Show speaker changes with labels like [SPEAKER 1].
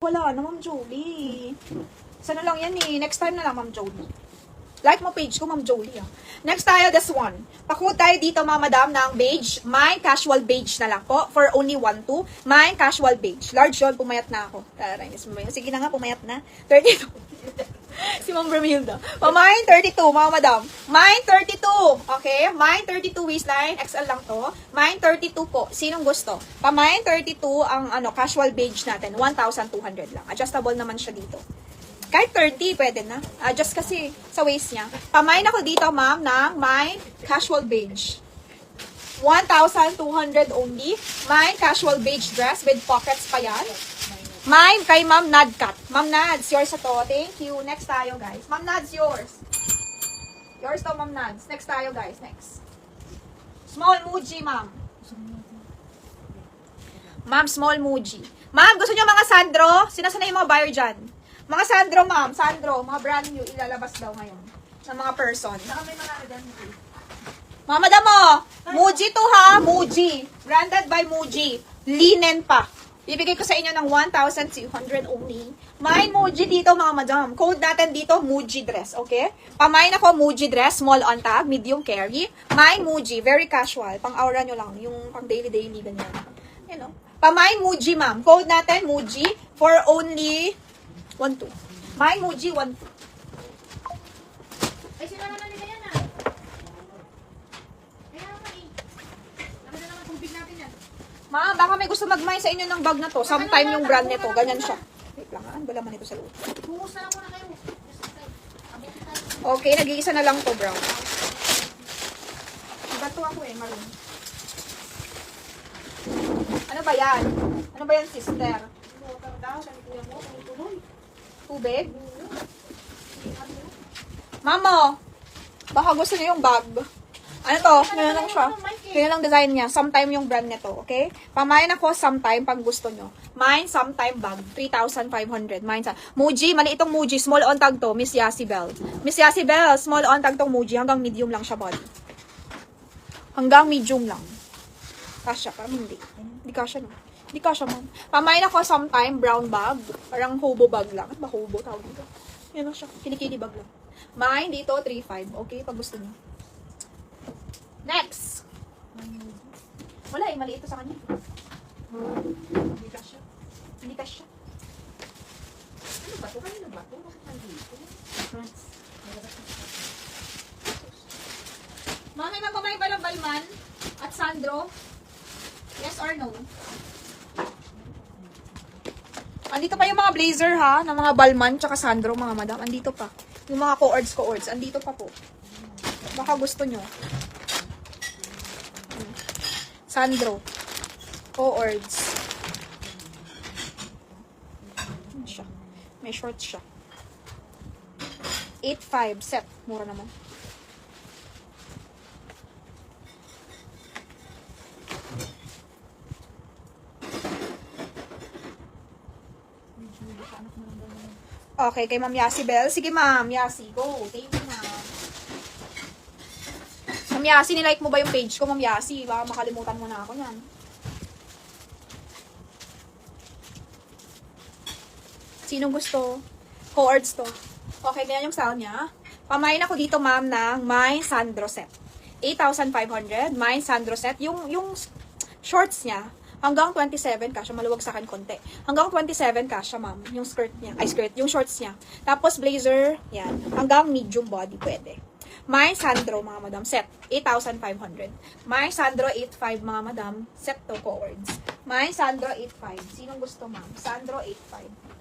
[SPEAKER 1] Wala na, Ma'am Jolie. Sana lang yan eh. Next time na lang, Ma'am Jolie. Like mo page ko, Ma'am Jolie. Ah. Next tayo, this one. Pakuha tayo dito, mga madam, ng beige. My casual beige na lang po. For only 1-2. My casual beige. Large yun, pumayat na ako. Sige na nga, pumayat na. 32. Si Ma'am Bramilda. Mine 32, mga madam. Mine 32. Okay? Mine 32 waistline. XL lang to. Mine 32 po. Sinong gusto? Mine 32 ang casual beige natin. 1,200 lang. Adjustable naman siya dito. Kahit 30, pwede na. Adjust kasi sa waist niya. Mine ako dito, ma'am, ng mine casual beige. 1,200 only. Mine casual beige dress with pockets pa yan. Mine kay Ma'am Nadcat. Ma'am Nads, yours to. Thank you. Next tayo, guys. Ma'am Nads, yours. Yours to, Ma'am Nads. Next tayo, guys. Next. Small Muji, ma'am. Ma'am, small Muji. Ma'am, gusto niyo mga Sandro? Sinasa na yung mga buyer dyan? Mga Sandro, ma'am. Sandro, mga brand new. Ilalabas daw ngayon. Ng mga person. Saka may mga dyan. Mga madam mo, Muji to ha. Muji. Branded by Muji. Linen pa. Bibigay ko sa inyo ng 1,200 only. Mine Muji dito, mga madam. Code natin dito, Muji dress, okay? Pamain ako, Muji dress, small on tag, medium carry. Mine Muji, very casual. Pang-aura nyo lang, yung pang daily-daily, ganyan. You know? Pamain Muji, ma'am. Code natin, Muji, for only 1,200. Mine Muji, 1,200.
[SPEAKER 2] Ay, sila naman nila yan ah. Kaya naman eh. Laki na naman tubig natin yan.
[SPEAKER 1] Ma'am, baka may gusto mag-mine sa inyo ng bag na to. Sometime yung brand nito, ganyan siya. Wait lang, wala man ito sa loob.
[SPEAKER 2] Humus na lang muna kayo.
[SPEAKER 1] Okay, nag-iisa na lang to, brown. Iba to ako eh, maroon. Ano ba yan? Ano ba yan, sister?
[SPEAKER 2] Water daw, sabi kuya mo, kung tuloy.
[SPEAKER 1] Tubig? Mamo, baka gusto niyo yung bag. Ano to? Ganyan lang siya. Ganyan lang design niya. Sometime yung brand nito, okay? Pamain ako sometime pag gusto nyo. Mine, sometime bag. 3,500. Mine sa... Muji, mali itong Muji. Small on tag to. Miss Yassi Bell. Miss Yassi Bell, small on tag tong Muji. Hanggang medium lang siya body. Hanggang medium lang. Kasha, parang hindi. Hindi kasha, no? Hindi kasha, man. Pamain ako sometime brown bag. Parang hobo bag lang. Ano ba hobo? Tawag dito. Yan lang siya. Kilikili bag lang. Mine dito, 3,500. Okay, pag gusto niyo. Next. Wala eh, mali ito sa kanya.
[SPEAKER 2] Hindi ka siya.
[SPEAKER 1] Hindi ka siya.
[SPEAKER 2] Ano ba ito? Kanino ba ito? Bakit nandito?
[SPEAKER 1] Mami, magpamay ba ng Balman at Sandro? Yes or no? Andito pa yung mga blazer ha, ng mga Balman tsaka Sandro, mga madam. Andito pa. Yung mga co-ords. Andito pa po. Baka gusto nyo. Sandro. Co-ords. Ano siya? May shorts siya. 8,500 set. Mura naman. Okay, kay Ma'am Yassi Bell. Sige, Ma'am Yassi. Go. Thank you, Ma'am. Ma'am Yassi, nilike mo ba yung page ko, Ma'am Yassi? Baka makalimutan mo na ako yan. Sinong gusto? Co-ords to. Okay, ganyan yung style niya. Pamain ako dito, ma'am, ng My Sandro set. 8,500. My Sandro set. Yung shorts niya, hanggang 27 kasha. Maluwag sa akin konti. Hanggang 27 kasha, ma'am. Yung skirt niya. Ay, skirt. Yung shorts niya. Tapos blazer, yan. Hanggang medium body, pwede. My Sandro, mga madam, set. 8,500. My Sandro, 8,500, mga madam. Set to co-ords. My Sandro, 8,500. Sinong gusto, ma'am? Sandro, 8,500.